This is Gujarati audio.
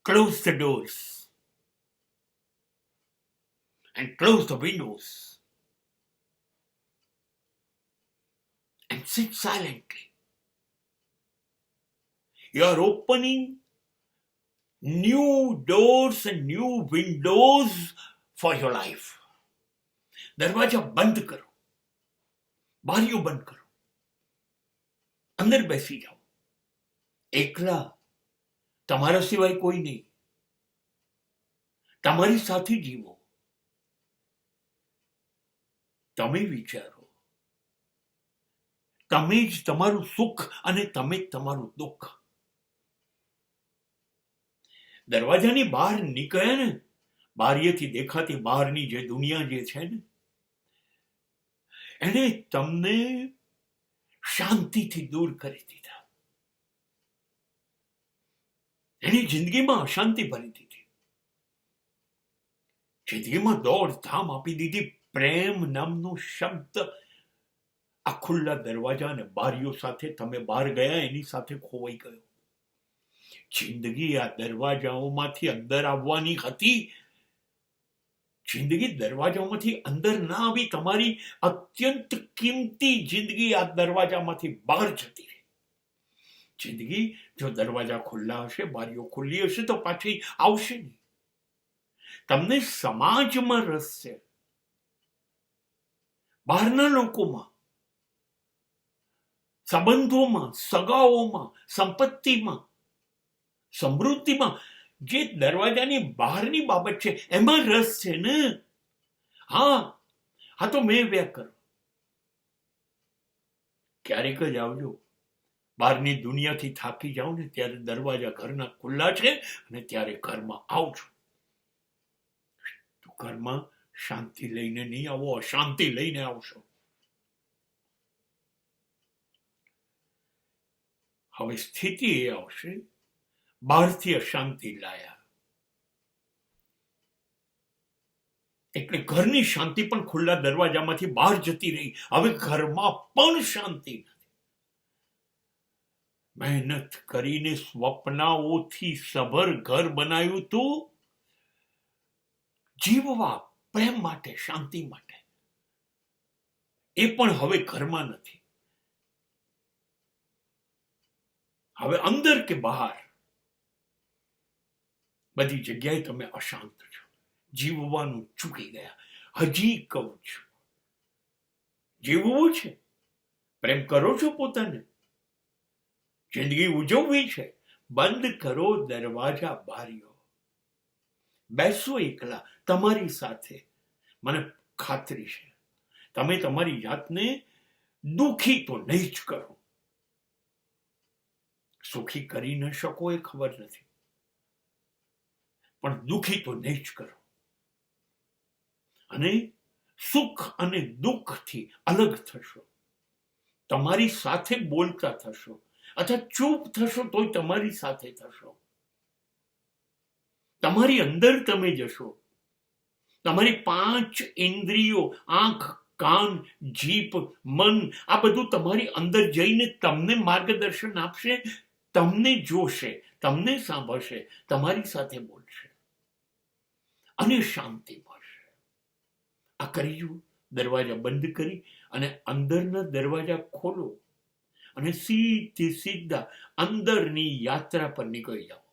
close the doors and close the windows and sit silently. You are opening new doors and new windows for your life. દરવાજા બંધ કરો, બારીઓ બંધ કરો, અંદર બેસી જાઓ, એકલા, તમારા સિવાય કોઈ નહીં, તમારી સાથે જીવો. તમે વિચારો, તમે જ તમારું સુખ અને તમે જ તમારું દુઃખ. દરવાજાની બહાર નીકળ્યા ને, બારીએથી દેખાતી બહારની જે દુનિયા જે છે ને, એને તમને શાંતિથી દૂર કરી દીધા. એની જિંદગીમાં અશાંતિ ભરી દીધી, જિંદગીમાં દોડધામ આપી દીધી. પ્રેમ નામનો શબ્દ આ ખુલ્લા દરવાજા અને બારીઓ સાથે તમે બહાર ગયા એની સાથે ખોવાઈ ગયો. જિંદગી આ દરવાજાઓમાંથી અંદર આવવાની હતી. જિંદગી દરવાજામાંથી અંદર ના આવી. તમારી અત્યંત કિંમતી જિંદગી આ દરવાજામાંથી બહાર જતી રહી. જિંદગી જો દરવાજા ખુલ્લા હશે, બારીઓ ખુલ્લી હશે તો પાછી આવશે નહીં. તમને સમાજમાં રસ છે, બહારના લોકોમાં, સંબંધોમાં, સગાઓમાં, સંપત્તિમાં, સમૃદ્ધિમાં. જે દરવાજાની બહારની બાબત છે એમાં રસ છે ને. હા તો મેં વ્યા કરો. ક્યારેક જ આવજો, બહારની દુનિયાથી થાકી જાઓ ને ત્યારે દરવાજા ઘરના ખુલ્લા છે અને ત્યારે ઘરમાં આવજો. તો ઘરમાં શાંતિ લઈને નહીં આવો, અશાંતિ લઈને આવશો. હવે સ્થિતિ એ આવશે, બહારથી અશાંતિ લાયા એટલે ઘરની શાંતિ પણ ખુલ્લા દરવાજામાંથી બહાર જતી રહી. હવે ઘરમાં પણ શાંતિ નથી. મહેનત કરીને સ્વપ્નાઓથી સભર ઘર બનાવ્યું તું, જીવવા, પ્રેમ માટે, શાંતિ માટે, એ પણ હવે ઘરમાં નથી. હવે અંદર કે બહાર બધી જગ્યાએ તમે અશાંત છો, જીવવાનું ચૂકી ગયા. હજી કહું છું, જીવવું છે, પ્રેમ કરો છો પોતાને, જિંદગી ઉજવવી છે, બંધ કરો દરવાજા બારીઓ, બેસો એકલા તમારી સાથે. મને ખાતરી છે તમે તમારી જાતને દુઃખી તો નહીં જ કરો. સુખી કરી ન શકો એ ખબર નથી, પણ દુઃખી તો નહીં જ કરો. અને સુખ અને દુઃખથી અલગ થશો, તમારી સાથે બોલતા થશો, અથવા ચૂપ થશો તોય તમારી સાથે થશો. તમારી અંદર તમે જશો. તમારી 5 ઇન્દ્રિયો, આંખ, કાન, જીભ, મન, આ બધું તમારી અંદર જઈને તમને માર્ગદર્શન આપશે, તમને જોશે, તમને સાંભળશે, તમારી સાથે બોલશે અને શાંતિ મળશે. આ કરીશું. દરવાજા બંધ કરી અને અંદરના દરવાજા ખોલો અને સીધા અંદરની યાત્રા પર નીકળી જાઓ.